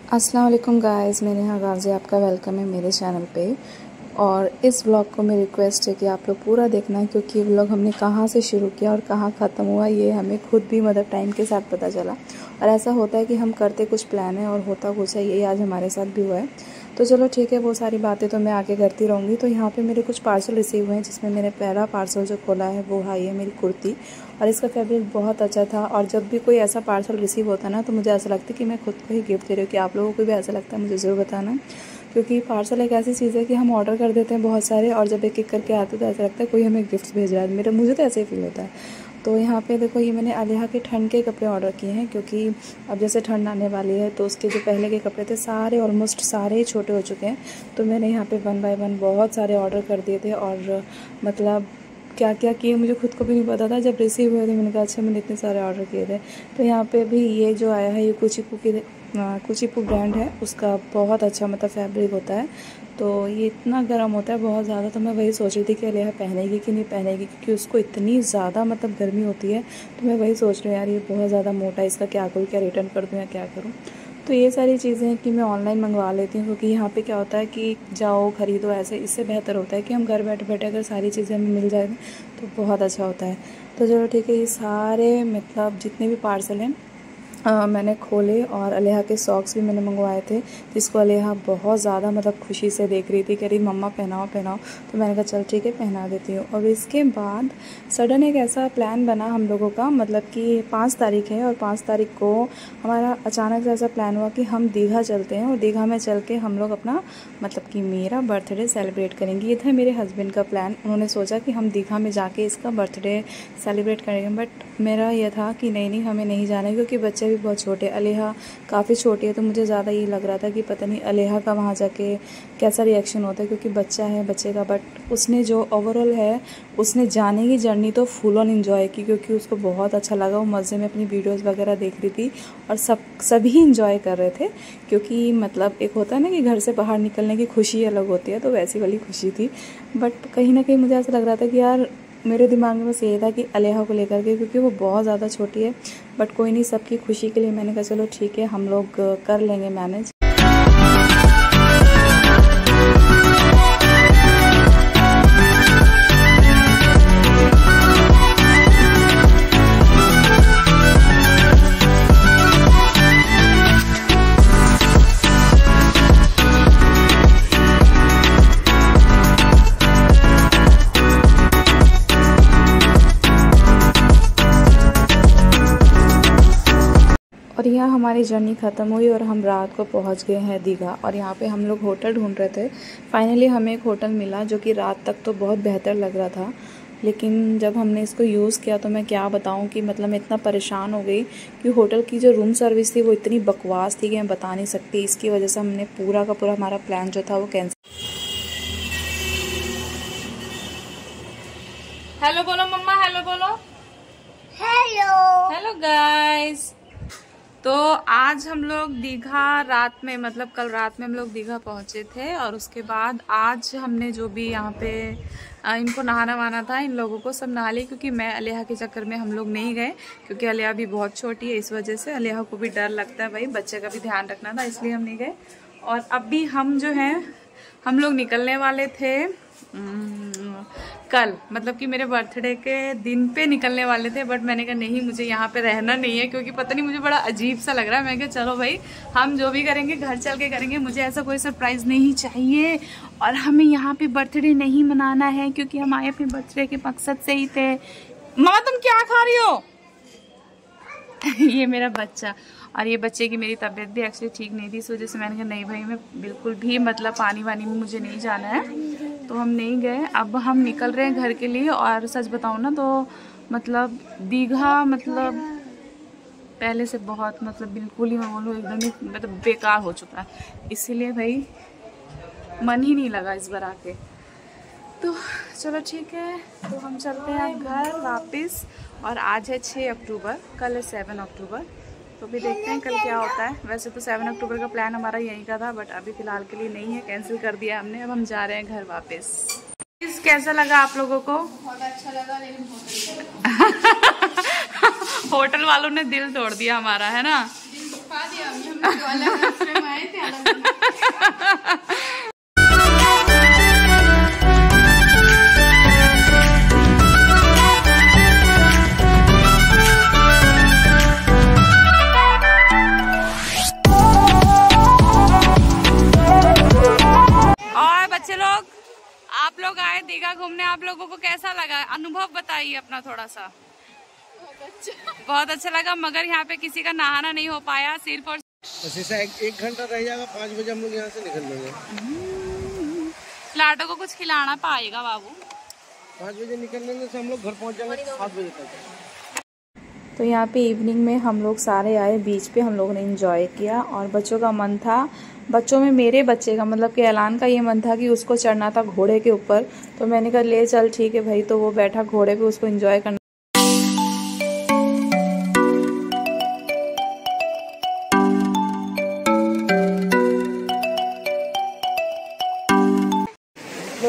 अस्सलाम वालेकुम गाइस, मैं नेहा गाजी आपका वेलकम है मेरे चैनल पे। और इस व्लॉग को मेरी रिक्वेस्ट है कि आप लोग पूरा देखना है, क्योंकि ये व्लॉग हमने कहाँ से शुरू किया और कहाँ ख़त्म हुआ ये हमें खुद भी मतलब टाइम के साथ पता चला। और ऐसा होता है कि हम करते कुछ प्लान है और होता कुछ है, यही आज हमारे साथ भी हुआ है। तो चलो ठीक है, वो सारी बातें तो मैं आगे करती रहूँगी। तो यहाँ पे मेरे कुछ पार्सल रिसीव हुए हैं, जिसमें मेरे पहला पार्सल जो खोला है वो आई है मेरी कुर्ती। और इसका फैब्रिक बहुत अच्छा था। और जब भी कोई ऐसा पार्सल रिसीव होता है ना, तो मुझे ऐसा लगता है कि मैं खुद को ही गिफ्ट दे रही हूँ। कि आप लोगों को भी ऐसा लगता है मुझे ज़रूर बताना, क्योंकि पार्सल एक ऐसी चीज़ है कि हम ऑर्डर कर देते हैं बहुत सारे, और जब एक एक करके आते तो ऐसा लगता है कोई हमें गिफ्ट भेज रहा है। मुझे तो ऐसे ही फील होता है। तो यहाँ पे देखो, ये मैंने अलिहा के ठंड के कपड़े ऑर्डर किए हैं, क्योंकि अब जैसे ठंड आने वाली है तो उसके जो पहले के कपड़े थे सारे ऑलमोस्ट सारे ही छोटे हो चुके हैं। तो मैंने यहाँ पे 1 बाय 1 बहुत सारे ऑर्डर कर दिए थे। और मतलब क्या क्या किए मुझे खुद को भी नहीं पता था। जब रिसीव हुए थे मैंने कहा अच्छा, मैंने इतने सारे ऑर्डर किए थे। तो यहाँ पे भी ये जो आया है, ये कुचीपू ब्रांड है, उसका बहुत अच्छा मतलब फैब्रिक होता है। तो ये इतना गर्म होता है बहुत ज़्यादा। तो मैं वही सोच रही थी कि अलिहा पहनेगी कि नहीं पहनेगी, क्योंकि उसको इतनी ज़्यादा मतलब गर्मी होती है। तो मैं वही सोच रही हूँ यार, ये बहुत ज़्यादा मोटा है, इसका क्या करूँ, क्या रिटर्न कर दूँ या क्या करूँ। तो ये सारी चीज़ें हैं कि मैं ऑनलाइन मंगवा लेती हूँ, क्योंकि यहाँ पे क्या होता है कि जाओ खरीदो, ऐसे इससे बेहतर होता है कि हम घर बैठे बैठे अगर सारी चीज़ें हमें मिल जाए तो बहुत अच्छा होता है। तो चलो ठीक है, ये सारे मतलब जितने भी पार्सल हैं मैंने खोले। और अलिहा के सॉक्स भी मैंने मंगवाए थे, जिसको अलिहा बहुत ज़्यादा मतलब खुशी से देख रही थी, कह रही मम्मा पहनाओ पहनाओ। तो मैंने कहा चल ठीक है, पहना देती हूँ। और इसके बाद सडन एक ऐसा प्लान बना हम लोगों का, मतलब कि 5 तारीख है और 5 तारीख को हमारा अचानक से ऐसा प्लान हुआ कि हम दीघा चलते हैं। और दीघा में चल के हम लोग अपना मतलब कि मेरा बर्थडे सेलिब्रेट करेंगे। ये था मेरे हस्बैंड का प्लान। उन्होंने सोचा कि हम दीघा में जाके इसका बर्थडे सेलिब्रेट करेंगे, बट मेरा ये था कि नहीं हमें नहीं जाना है, क्योंकि बच्चे भी बहुत छोटे, अलिहा काफ़ी छोटी है। तो मुझे ज़्यादा ये लग रहा था कि पता नहीं अलिहा का वहाँ जाके कैसा रिएक्शन होता है, क्योंकि बच्चा है बच्चे का। बट उसने जो ओवरऑल है, उसने जाने की जर्नी तो फुल ऑन इन्जॉय की, क्योंकि उसको बहुत अच्छा लगा। वो मज़े में अपनी वीडियोज़ वगैरह देख रही थी और सभी इंजॉय कर रहे थे। क्योंकि मतलब एक होता है ना कि घर से बाहर निकलने की खुशी अलग होती है, तो वैसी वाली खुशी थी। बट कहीं ना कहीं मुझे ऐसा लग रहा था कि यार, मेरे दिमाग में बस ये था कि अलिहा को लेकर के, क्योंकि वो बहुत ज़्यादा छोटी है। बट कोई नहीं, सबकी खुशी के लिए मैंने कहा चलो ठीक है, हम लोग कर लेंगे मैनेज। और यहाँ हमारी जर्नी ख़त्म हुई और हम रात को पहुँच गए हैं दीघा। और यहाँ पे हम लोग होटल ढूंढ रहे थे। फाइनली हमें एक होटल मिला, जो कि रात तक तो बहुत बेहतर लग रहा था, लेकिन जब हमने इसको यूज़ किया तो मैं क्या बताऊँ कि मतलब मैं इतना परेशान हो गई कि होटल की जो रूम सर्विस थी वो इतनी बकवास थी कि मैं बता नहीं सकती। इसकी वजह से हमने पूरा का पूरा हमारा प्लान जो था वो कैंसिल। हेलो बोलो मम्मा, हेलो बोलो। Hello hello guys. तो आज हम लोग दीघा रात में, मतलब कल रात में हम लोग दीघा पहुंचे थे। और उसके बाद आज हमने जो भी यहाँ पे इनको नहाना वाना था, इन लोगों को सब नहा लिया, क्योंकि मैं अलिहा के चक्कर में हम लोग नहीं गए, क्योंकि अलिहा भी बहुत छोटी है। इस वजह से अलिहा को भी डर लगता है, भाई बच्चे का भी ध्यान रखना था, इसलिए हम नहीं गए। और अब भी हम जो है, हम लोग निकलने वाले थे कल, मतलब कि मेरे बर्थडे के दिन पे निकलने वाले थे। बट मैंने कहा नहीं, मुझे यहाँ पे रहना नहीं है, क्योंकि पता नहीं मुझे बड़ा अजीब सा लग रहा है। मैं कहा चलो भाई, हम जो भी करेंगे घर चल के करेंगे, मुझे ऐसा कोई सरप्राइज नहीं चाहिए। और हमें यहाँ पे बर्थडे नहीं मनाना है, क्योंकि हम आए अपने बर्थडे के मकसद से ही थे। मामा तुम क्या खा रही हो? ये मेरा बच्चा। और ये बच्चे की मेरी तबीयत भी एक्चुअली ठीक नहीं थी, इस वजह से मैंने कहा नहीं भाई, मैं बिल्कुल भी मतलब पानी वानी में मुझे नहीं जाना है। तो हम नहीं गए। अब हम निकल रहे हैं घर के लिए। और सच बताऊँ ना तो मतलब दीघा मतलब पहले से बहुत मतलब बिल्कुल ही मैं बोलूँ एकदम ही मतलब बेकार हो चुका है, इसीलिए भाई मन ही नहीं लगा इस बार आके। तो चलो ठीक है, तो हम चलते हैं घर वापस। और आज है 6 अक्टूबर, कल है 7 अक्टूबर। तो भी देखते हैं कल क्या होता है। वैसे तो 7 अक्टूबर का प्लान हमारा यहीं का था, बट अभी फ़िलहाल के लिए नहीं है, कैंसिल कर दिया हमने। अब हम जा रहे हैं घर वापस। कैसा लगा आप लोगों को? बहुत अच्छा लगा, लेकिन होटल वालों ने दिल तोड़ दिया हमारा, है ना? दिल दुखा दिया हमने। अलग रास्ते में आए लोग आए दीघा घूमने, आप लोगों को कैसा लगा? अनुभव बताइए अपना थोड़ा सा। बहुत अच्छा लगा, मगर यहाँ पे किसी का नहाना नहीं हो पाया, सिर्फ और एक घंटा रह जाएगा। 5 बजे हम लोग यहाँ से निकल लेंगे। लाडो को कुछ खिलाना पाएगा बाबू। 5 बजे निकल लेंगे तो हम लोग घर पहुँच जाएंगे 7 बजे तक। तो यहाँ पे इवनिंग में हम लोग सारे आए बीच पे, हम लोगों ने एंजॉय किया और बच्चों का मन था, बच्चों में मेरे बच्चे का मतलब कि ऐलान का ये मन था कि उसको चढ़ना था घोड़े के ऊपर। तो मैंने कहा ले चल ठीक है भाई, तो वो बैठा घोड़े पे, उसको एंजॉय करना।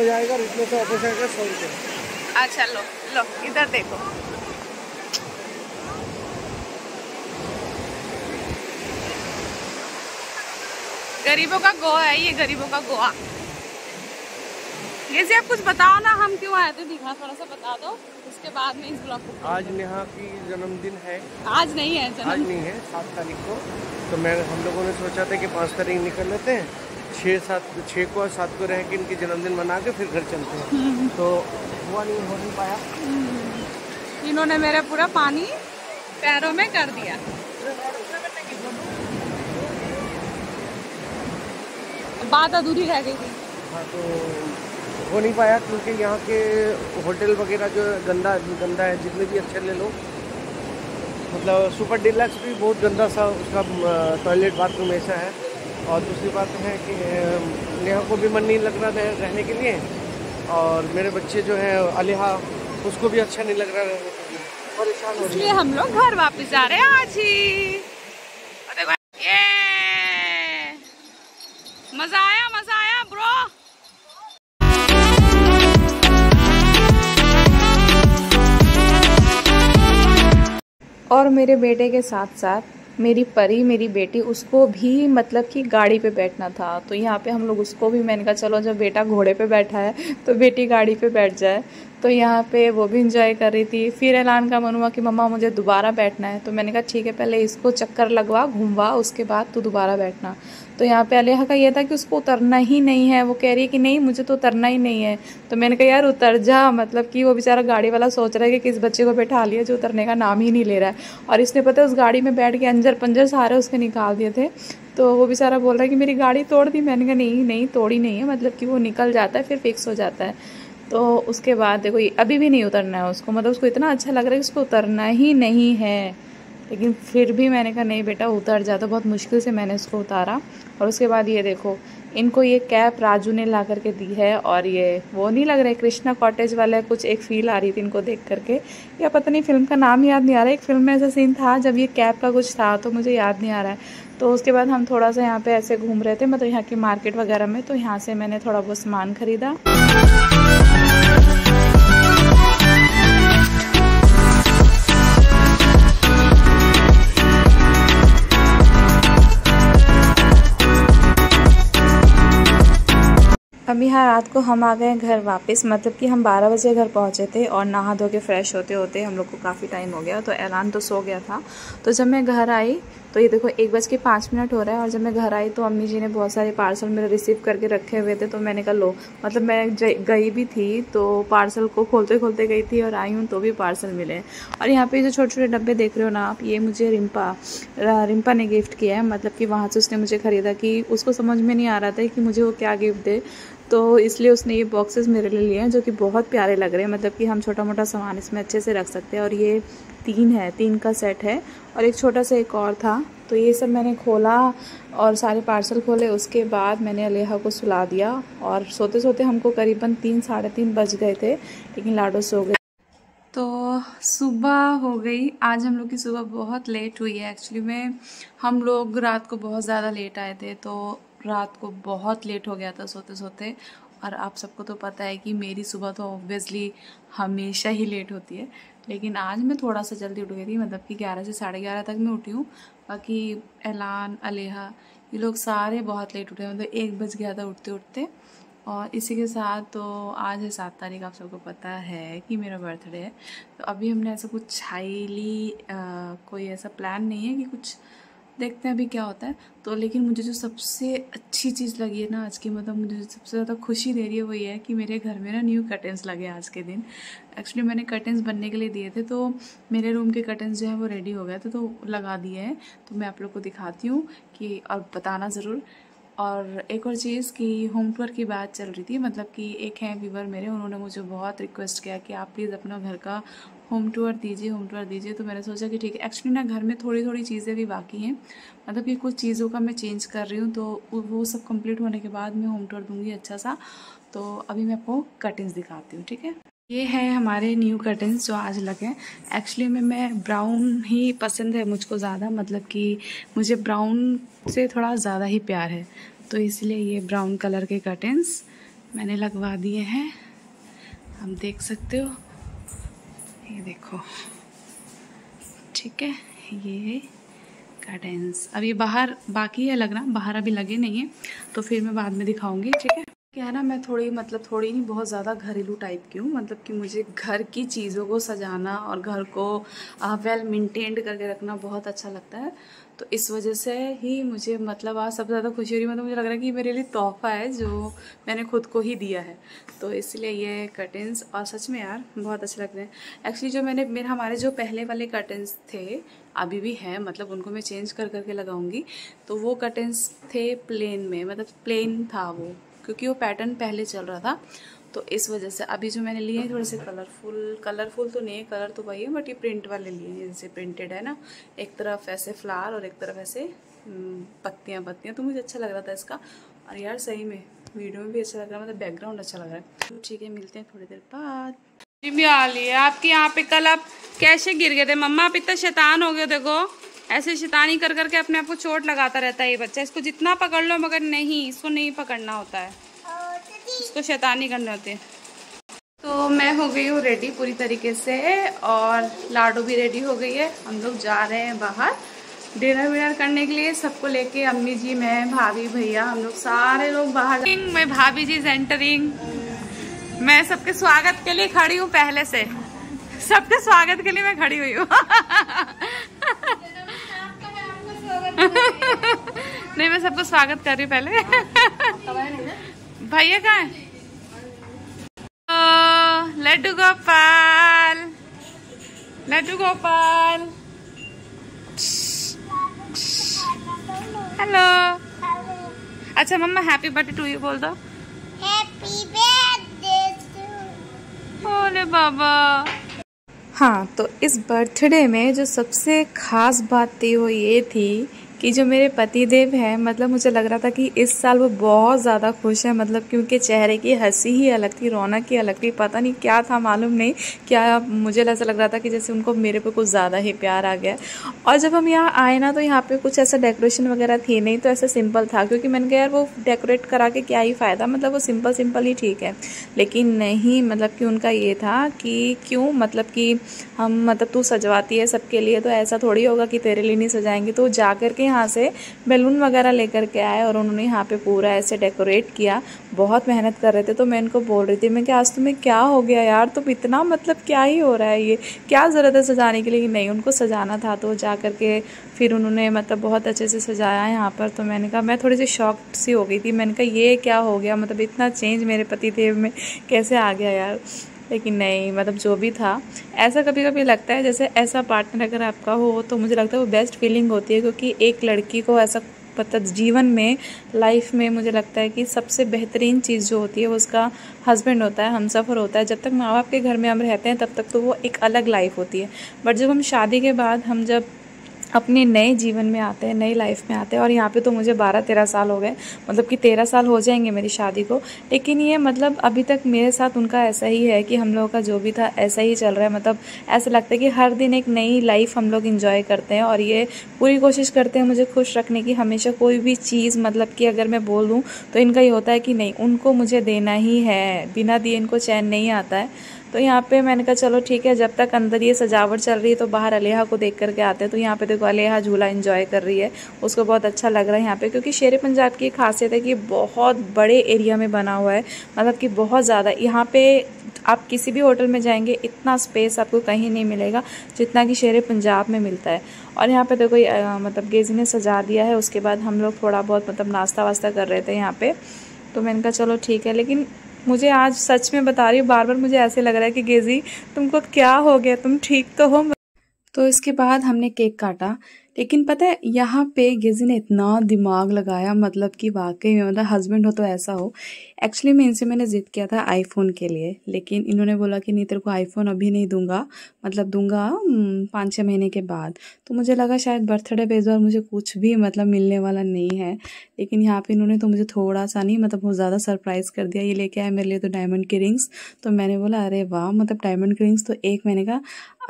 जाएगा रिटने से वापस आएगा 100 रुपये। अच्छा लो लो इधर देखो, गरीबों का गोवा है ये, गरीबों का गोवा। जैसे आप कुछ बताओ ना, हम क्यों आए थे दीघा, थोड़ा सा बता दो, उसके बाद में इस ब्लॉग को। आज नेहा की जन्मदिन है। आज नहीं है आज नहीं है, 7 तारीख को। तो हम लोगों ने सोचा था कि 5 तारीख निकल लेते हैं, 6 को और 7 को रह के इनकी जन्मदिन मना के फिर घर चलते हैं। तो हुआ नहीं, हो नहीं पाया। इन्होंने मेरा पूरा पानी पैरों में कर दिया। बात अधूरी रह गई थी। हाँ, तो हो नहीं पाया क्योंकि यहाँ के होटल वगैरह जो गंदा है, जितने भी अच्छे ले लो, मतलब सुपर डिलक्स भी बहुत गंदा सा उसका टॉयलेट बाथरूम ऐसा है। और दूसरी बात है कि नेहा को भी मन नहीं लग रहा रहने के लिए, और मेरे बच्चे जो है अलिहा, उसको भी अच्छा नहीं लग रहा रहने के लिए, परेशान हो रही है। इसलिए हम लोग घर वापस जा रहे हैं आज ही। ये मजा आया ब्रो। और मेरे बेटे के साथ साथ मेरी परी, मेरी बेटी, उसको भी मतलब कि गाड़ी पे बैठना था। तो यहाँ पे हम लोग उसको भी, मैंने कहा चलो जब बेटा घोड़े पे बैठा है तो बेटी गाड़ी पे बैठ जाए। तो यहाँ पे वो भी इंजॉय कर रही थी। फिर ऐलान का मन हुआ कि मम्मा मुझे दोबारा बैठना है। तो मैंने कहा ठीक है, पहले इसको चक्कर लगवा, घूमवा, उसके बाद तू दोबारा बैठना। तो यहाँ पे अलिहा का ये था कि उसको उतरना ही नहीं है। वो कह रही है कि नहीं मुझे तो उतरना ही नहीं है। तो मैंने कहा यार उतर जा, मतलब कि वो बेचारा गाड़ी वाला सोच रहा है कि किस बच्चे को बैठा लिया जो उतरने का नाम ही नहीं ले रहा है। और इसने पता है उस गाड़ी में बैठ के अंजर पंजर सारे उसके निकाल दिए थे। तो वो बेचारा बोल रहा है कि मेरी गाड़ी तोड़ दी। मैंने कहा नहीं तोड़ी नहीं है, मतलब कि वो निकल जाता है फिर फिक्स हो जाता है। तो उसके बाद देखो अभी भी नहीं उतरना है उसको, मतलब उसको इतना अच्छा लग रहा है कि उसको उतरना ही नहीं है। लेकिन फिर भी मैंने कहा नहीं बेटा उतर जा। तो बहुत मुश्किल से मैंने उसको उतारा। और उसके बाद ये देखो, इनको ये कैप राजू ने ला करके दी है। और ये वो नहीं लग रहा है कृष्णा कॉटेज वाला, कुछ एक फील आ रही थी इनको देख करके, या पता नहीं फिल्म का नाम याद नहीं आ रहा है। एक फिल्म में ऐसा सीन था जब ये कैप का कुछ था, तो मुझे याद नहीं आ रहा है। तो उसके बाद हम थोड़ा सा यहाँ पे ऐसे घूम रहे थे, मतलब यहाँ की मार्केट वगैरह में। तो यहाँ से मैंने थोड़ा बहुत सामान खरीदा। अभी यहाँ रात को हम आ गए घर वापस, मतलब कि हम 12 बजे घर पहुँचे थे। और नहा धो के फ्रेश होते होते हम लोग को काफ़ी टाइम हो गया। तो ऐलान तो सो गया था। तो जब मैं घर आई तो ये देखो 1:05 हो रहा है। और जब मैं घर आई तो अम्मी जी ने बहुत सारे पार्सल मेरे रिसीव करके रखे हुए थे। तो मैंने कहा लो, मतलब मैं गई भी थी तो पार्सल को खोलते खोलते गई थी, और आई हूँ तो भी पार्सल मिले। और यहाँ पे जो छोटे छोटे डब्बे देख रहे हो ना आप, ये मुझे रिम्पा ने गिफ्ट किया है। मतलब कि वहाँ से उसने मुझे ख़रीदा कि उसको समझ में नहीं आ रहा था कि मुझे वो क्या गिफ्ट दे, तो इसलिए उसने ये बॉक्सेस मेरे लिए लिए हैं, जो कि बहुत प्यारे लग रहे हैं। मतलब कि हम छोटा मोटा सामान इसमें अच्छे से रख सकते हैं। और ये 3 का सेट है, और एक छोटा सा एक और था। तो ये सब मैंने खोला और सारे पार्सल खोले। उसके बाद मैंने अलिहा को सुला दिया, और सोते सोते हमको करीबन 3 साढ़े 3 बज गए थे, लेकिन लाडो सो गए। तो सुबह हो गई। आज हम लोग की सुबह बहुत लेट हुई है। एक्चुअली में हम लोग रात को बहुत ज़्यादा लेट आए थे, तो रात को बहुत लेट हो गया था सोते सोते। और आप सबको तो पता है कि मेरी सुबह तो ऑब्वियसली हमेशा ही लेट होती है, लेकिन आज मैं थोड़ा सा जल्दी उठ गई थी। मतलब कि 11 से 11:30 तक मैं उठी हूँ। बाकी ऐलान, अलिहा, ये लोग सारे बहुत लेट उठे, मतलब 1 बज गया था उठते उठते। और इसी के साथ तो आज है 7 तारीख, आप सबको पता है कि मेरा बर्थडे है। तो अभी हमने ऐसा कुछ कोई ऐसा प्लान नहीं है कि कुछ देखते हैं अभी क्या होता है। तो लेकिन मुझे जो सबसे अच्छी चीज़ लगी है ना आज की, मतलब मुझे जो सबसे ज़्यादा खुशी दे रही है वो ये है कि मेरे घर में ना न्यू कर्टेंस लगे आज के दिन। एक्चुअली मैंने कर्टेंस बनने के लिए दिए थे, तो मेरे रूम के कर्टेंस जो है वो रेडी हो गए थे, तो लगा दिए हैं। तो मैं आप लोग को दिखाती हूँ कि, और बताना ज़रूर। और एक और चीज़ कि होम टूर की बात चल रही थी, मतलब कि एक हैं व्यूवर मेरे, उन्होंने मुझे बहुत रिक्वेस्ट किया कि आप प्लीज़ अपना घर का होम टूर दीजिए। तो मैंने सोचा कि ठीक है। एक्चुअली ना घर में थोड़ी थोड़ी चीज़ें भी बाकी हैं, मतलब कि कुछ चीज़ों का मैं चेंज कर रही हूँ, तो वो सब कंप्लीट होने के बाद मैं होम टूर दूँगी अच्छा सा। तो अभी मैं आपको कर्टेंस दिखाती हूँ, ठीक है। ये है हमारे न्यू कर्टेंस जो आज लगे हैं। एक्चुअली मैं ब्राउन ही पसंद है मुझको ज़्यादा, मतलब कि मुझे ब्राउन से थोड़ा ज़्यादा ही प्यार है, तो इसलिए ये ब्राउन कलर के कर्टेंस मैंने लगवा दिए हैं। आप देख सकते हो, ये देखो, ठीक है। ये कर्टेंस अब ये बाहर बाकी है लगना, बाहर अभी लगे नहीं है, तो फिर मैं बाद में दिखाऊंगी, ठीक है। क्या है ना, मैं थोड़ी नहीं बहुत ज़्यादा घरेलू टाइप की हूँ, मतलब कि मुझे घर की चीज़ों को सजाना और घर को वेल मेंटेन्ड करके रखना बहुत अच्छा लगता है। तो इस वजह से ही मुझे मतलब आज सबसे ज़्यादा खुशी हो रही है, मतलब मुझे लग रहा है कि मेरे लिए तोहफा है जो मैंने खुद को ही दिया है, तो इसलिए ये कर्टेंस। और सच में यार बहुत अच्छे लग रहे हैं। एक्चुअली जो हमारे जो पहले वाले कर्टेंस थे अभी भी हैं, मतलब उनको मैं चेंज कर करके लगाऊंगी। तो वो कर्टेंस थे प्लेन में, मतलब प्लेन था वो, क्योंकि वो पैटर्न पहले चल रहा था, तो इस वजह से। अभी जो मैंने लिए हैं थोड़े से कलरफुल तो नहीं है, कलर तो वही है, बट ये प्रिंट वाले लिए हैं, जैसे प्रिंटेड है ना, एक तरफ ऐसे फ्लावर और एक तरफ ऐसे पत्तियाँ, तो मुझे अच्छा लग रहा था इसका। और यार सही में वीडियो में भी अच्छा लग रहा है, मतलब बैकग्राउंड अच्छा लग रहा है। तो ठीक है, मिलते हैं थोड़ी देर बाद। भी आ रही है आपके यहाँ पे। कल आप कैसे गिर गए थे मम्मा, आप इतना शैतान हो गए, देखो ऐसे शैतानी कर करके अपने आप को चोट लगाता रहता है ये बच्चा। इसको जितना पकड़ लो, मगर नहीं, इसको नहीं पकड़ना होता है, इसको शैतानी करने होते हैं। तो मैं हो गई हूँ रेडी पूरी तरीके से, और लाडो भी रेडी हो गई है। हम लोग जा रहे हैं बाहर डिनर करने के लिए, सबको लेके, अम्मी जी, मैं, भाभी, भैया, हम लोग सारे लोग बाहर। मैं भाभी जी एंटरिंग, मैं सबके स्वागत के लिए खड़ी हूँ, पहले से सबके स्वागत के लिए मैं खड़ी हुई हूँ। नहीं, मैं सबको स्वागत कर रही हूँ पहले। भैया कहाँ है? लड्डू गोपाल, हेलो। अच्छा मम्मा हैप्पी बर्थडे टू यू बोल दो। हैप्पी बर्थडे टू ओले बाबा। हाँ, तो इस बर्थडे में जो सबसे ख़ास बात थी वो ये थी कि जो मेरे पति देव हैं, मतलब मुझे लग रहा था कि इस साल वो बहुत ज़्यादा खुश है, मतलब कि उनके चेहरे की हंसी ही अलग थी, रौनक ही अलग थी। पता नहीं क्या था, मालूम नहीं क्या, मुझे ऐसा लग रहा था कि जैसे उनको मेरे पे कुछ ज़्यादा ही प्यार आ गया। और जब हम यहाँ आए ना, तो यहाँ पे कुछ ऐसा डेकोरेशन वगैरह थी नहीं, तो ऐसा सिंपल था, क्योंकि मैंने कहा यार वो डेकोरेट करा के क्या ही फ़ायदा, मतलब वो सिंपल ही ठीक है। लेकिन नहीं, मतलब कि उनका ये था कि क्यों, मतलब कि हम, मतलब तू सजवाती है सबके लिए, तो ऐसा थोड़ी होगा कि तेरे लिए नहीं सजाएंगे। तो जा करके यहाँ से बैलून वगैरह लेकर के आए और उन्होंने यहाँ पे पूरा ऐसे डेकोरेट किया। बहुत मेहनत कर रहे थे, तो मैं इनको बोल रही थी, मैं कि आज तुम्हें क्या हो गया यार, तुम इतना, मतलब क्या ही हो रहा है, ये क्या ज़रूरत है सजाने के लिए? नहीं, उनको सजाना था, तो जा करके फिर उन्होंने मतलब बहुत अच्छे से सजाया यहाँ पर। तो मैंने कहा, मैं थोड़ी सी शॉक्ड सी हो गई थी, मैंने कहा ये क्या हो गया, मतलब इतना चेंज मेरे पति देव में कैसे आ गया यार। लेकिन नहीं, मतलब जो भी था, ऐसा कभी कभी लगता है जैसे ऐसा पार्टनर अगर आपका हो, तो मुझे लगता है वो बेस्ट फीलिंग होती है, क्योंकि एक लड़की को ऐसा मतलब जीवन में, लाइफ में, मुझे लगता है कि सबसे बेहतरीन चीज़ जो होती है वो उसका हस्बैंड होता है, हमसफ़र होता है। जब तक माँ बाप के घर में हम रहते हैं तब तक तो वो एक अलग लाइफ होती है, बट जब हम शादी के बाद, हम जब अपने नए जीवन में आते हैं, नई लाइफ में आते हैं, और यहाँ पे तो मुझे 12-13 साल हो गए, मतलब कि 13 साल हो जाएंगे मेरी शादी को। लेकिन ये मतलब अभी तक मेरे साथ उनका ऐसा ही है कि हम लोगों का जो भी था ऐसा ही चल रहा है। मतलब ऐसा लगता है कि हर दिन एक नई लाइफ हम लोग इंजॉय करते हैं, और ये पूरी कोशिश करते हैं मुझे खुश रखने की। हमेशा कोई भी चीज़, मतलब कि अगर मैं बोल दूँ तो इनका ये होता है कि नहीं, उनको मुझे देना ही है, बिना दिए इनको चैन नहीं आता है। तो यहाँ पे मैंने कहा चलो ठीक है, जब तक अंदर ये सजावट चल रही है तो बाहर अलेहा को देख करके आते हैं। तो यहाँ पे देखो, अलेहा झूला एंजॉय कर रही है, उसको बहुत अच्छा लग रहा है यहाँ पे, क्योंकि शेर पंजाब की खासियत है कि बहुत बड़े एरिया में बना हुआ है, मतलब कि बहुत ज़्यादा। यहाँ पे आप किसी भी होटल में जाएंगे इतना स्पेस आपको कहीं नहीं मिलेगा जितना कि शेर पंजाब में मिलता है। और यहाँ पे देखो मतलब गेजी ने सजा दिया है। उसके बाद हम लोग थोड़ा बहुत मतलब नाश्ता वास्ता कर रहे थे यहाँ पे, तो मैंने कहा चलो ठीक है। लेकिन मुझे आज सच में बता रही हूँ, बार बार मुझे ऐसे लग रहा है कि गेजी तुमको क्या हो गया, तुम ठीक तो हो। तो इसके बाद हमने केक काटा, लेकिन पता है यहाँ पे गेजी ने इतना दिमाग लगाया, मतलब कि वाकई में मतलब हस्बैंड हो तो ऐसा हो। एक्चुअली में इनसे मैंने ज़िद किया था आईफोन के लिए, लेकिन इन्होंने बोला कि नहीं तेरे को आईफोन अभी नहीं दूंगा, मतलब दूंगा 5-6 महीने के बाद। तो मुझे लगा शायद बर्थडे पे इस बार मुझे कुछ भी मतलब मिलने वाला नहीं है, लेकिन यहाँ पे इन्होंने तो मुझे थोड़ा सा नहीं मतलब बहुत ज़्यादा सरप्राइज़ कर दिया। ये लेके आए मेरे लिए तो डायमंड की रिंग्स। तो मैंने बोला अरे वाह, मतलब डायमंड की रिंग्स तो एक मैंने कहा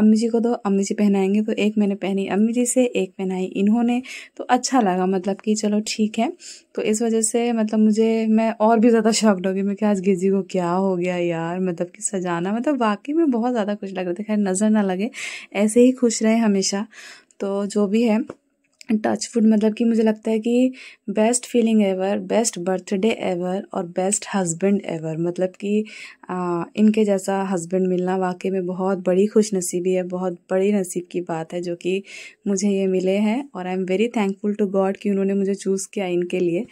अम्मी जी को दो, अम्मी जी पहनाएंगे। तो एक मैंने पहनी अम्मी जी से, एक पहनाई इन्होंने, तो अच्छा लगा मतलब कि चलो ठीक है। तो इस वजह से मतलब मैं और भी ज़्यादा शॉक्ड हो गई। मैं कि आज गिजी को क्या हो गया यार, मतलब कि सजाना मतलब वाकई में बहुत ज़्यादा खुश लग रहे थे। खैर नज़र ना लगे, ऐसे ही खुश रहे हमेशा। तो जो भी है टच फुड, मतलब कि मुझे लगता है कि best feeling ever, best birthday ever और बेस्ट हस्बैंड एवर। मतलब कि इनके जैसा हस्बैंड मिलना वाकई में बहुत बड़ी खुशनसीबी है, बहुत बड़ी नसीब की बात है जो कि मुझे ये मिले हैं। और I am very thankful to god कि उन्होंने मुझे चूज़ किया इनके लिए।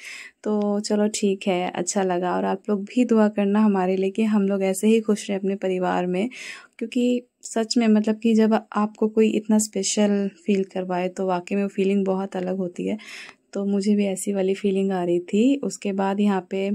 तो चलो ठीक है, अच्छा लगा। और आप लोग भी दुआ करना हमारे लिए कि हम लोग ऐसे ही खुश रहें अपने परिवार में, क्योंकि सच में मतलब कि जब आपको कोई इतना स्पेशल फील करवाए तो वाकई में वो फीलिंग बहुत अलग होती है। तो मुझे भी ऐसी वाली फीलिंग आ रही थी। उसके बाद यहाँ पे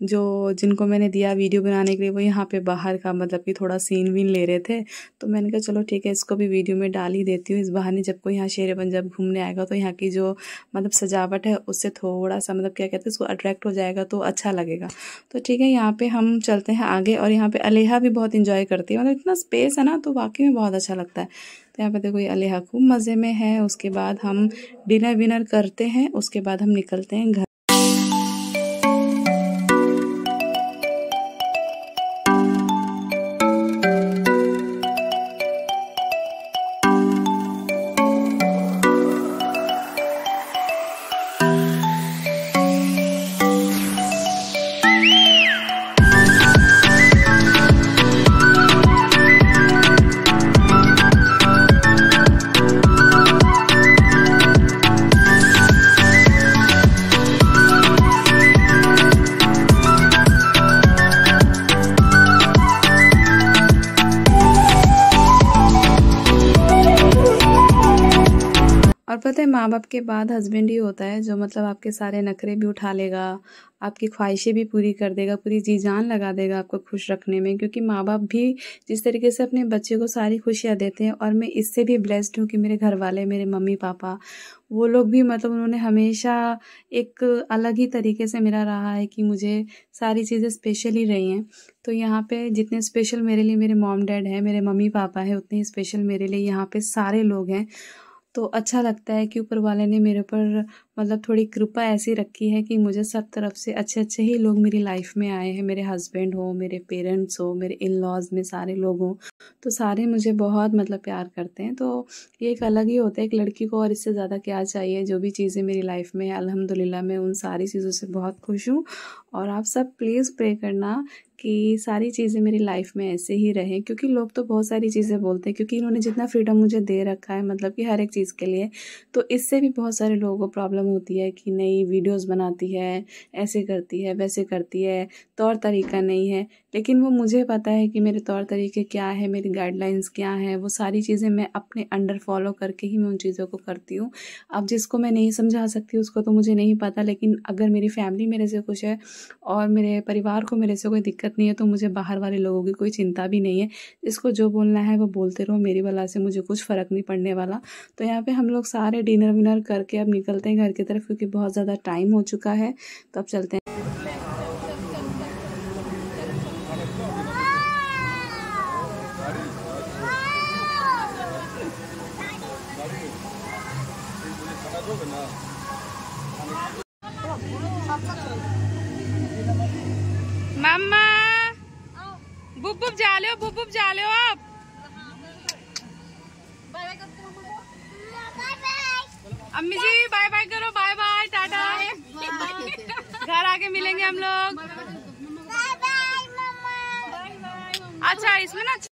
जिनको मैंने दिया वीडियो बनाने के लिए, वो यहाँ पे बाहर का मतलब कि थोड़ा सीन वीन ले रहे थे। तो मैंने कहा चलो ठीक है, इसको भी वीडियो में डाल ही देती हूँ। इस बहाने जब कोई यहाँ शेर पंजाब घूमने आएगा तो यहाँ की जो मतलब सजावट है उससे थोड़ा सा मतलब क्या कहते हैं उसको अट्रैक्ट हो जाएगा, तो अच्छा लगेगा। तो ठीक है, यहाँ पे हम चलते हैं आगे। और यहाँ पे अलेहा भी बहुत इंजॉय करती है, मतलब इतना स्पेस है ना, तो वाकई में बहुत अच्छा लगता है। तो यहाँ पे देखो ये अलेहा खूब मज़े में है। उसके बाद हम डिनर विनर करते हैं, उसके बाद हम निकलते हैं घर। और पता है माँ बाप के बाद हस्बैंड ही होता है जो मतलब आपके सारे नखरे भी उठा लेगा, आपकी ख्वाहिशें भी पूरी कर देगा, पूरी जी जान लगा देगा आपको खुश रखने में। क्योंकि माँ बाप भी जिस तरीके से अपने बच्चे को सारी खुशियाँ देते हैं, और मैं इससे भी ब्लेस्ड हूँ कि मेरे घर वाले, मेरे मम्मी पापा, वो लोग भी मतलब उन्होंने हमेशा एक अलग ही तरीके से मेरा रहा है कि मुझे सारी चीज़ें स्पेशल ही रही हैं। तो यहाँ पे जितने स्पेशल मेरे लिए मेरे मॉम डैड है, मेरे मम्मी पापा है, उतने ही स्पेशल मेरे लिए यहाँ पे सारे लोग हैं। तो अच्छा लगता है कि ऊपर वाले ने मेरे ऊपर मतलब थोड़ी कृपा ऐसी रखी है कि मुझे सब तरफ से अच्छे अच्छे ही लोग मेरी लाइफ में आए हैं। मेरे हस्बैंड हो, मेरे पेरेंट्स हो, मेरे इन लॉज में सारे लोग हों, तो सारे मुझे बहुत मतलब प्यार करते हैं। तो ये एक अलग ही होता है एक लड़की को, और इससे ज़्यादा क्या चाहिए। जो भी चीज़ें मेरी लाइफ में है अल्हम्दुलिल्लाह मैं उन सारी चीज़ों से बहुत खुश हूँ। और आप सब प्लीज़ प्रे करना कि सारी चीज़ें मेरी लाइफ में ऐसे ही रहें, क्योंकि लोग तो बहुत सारी चीज़ें बोलते हैं, क्योंकि इन्होंने जितना फ्रीडम मुझे दे रखा है मतलब कि हर एक चीज़ के लिए, तो इससे भी बहुत सारे लोगों को प्रॉब्लम होती है कि नई वीडियोस बनाती है, ऐसे करती है, वैसे करती है, तौर तरीका नहीं है। लेकिन वो मुझे पता है कि मेरे तौर तरीके क्या है, मेरी गाइडलाइंस क्या है, वो सारी चीज़ें मैं अपने अंडर फॉलो करके ही मैं उन चीज़ों को करती हूँ। अब जिसको मैं नहीं समझा सकती उसको तो मुझे नहीं पता, लेकिन अगर मेरी फैमिली मेरे से खुश है और मेरे परिवार को मेरे से कोई दिक्कत नहीं है, तो मुझे बाहर वाले लोगों की कोई चिंता भी नहीं है। जिसको जो बोलना है वो बोलते रहो, मेरी वाला से मुझे कुछ फ़र्क नहीं पड़ने वाला। तो यहाँ पे हम लोग सारे डिनर विनर करके अब निकलते हैं घर की तरफ, क्योंकि बहुत ज़्यादा टाइम हो चुका है। तो अब चलते हैं। मम्मा बुप बुप जा ले हो, बुप बुप जा ले हो आप। अम्मी जी बाय बाय करो, बाय बाय टाटा। घर आके मिलेंगे हम लोग। अच्छा इसमें ना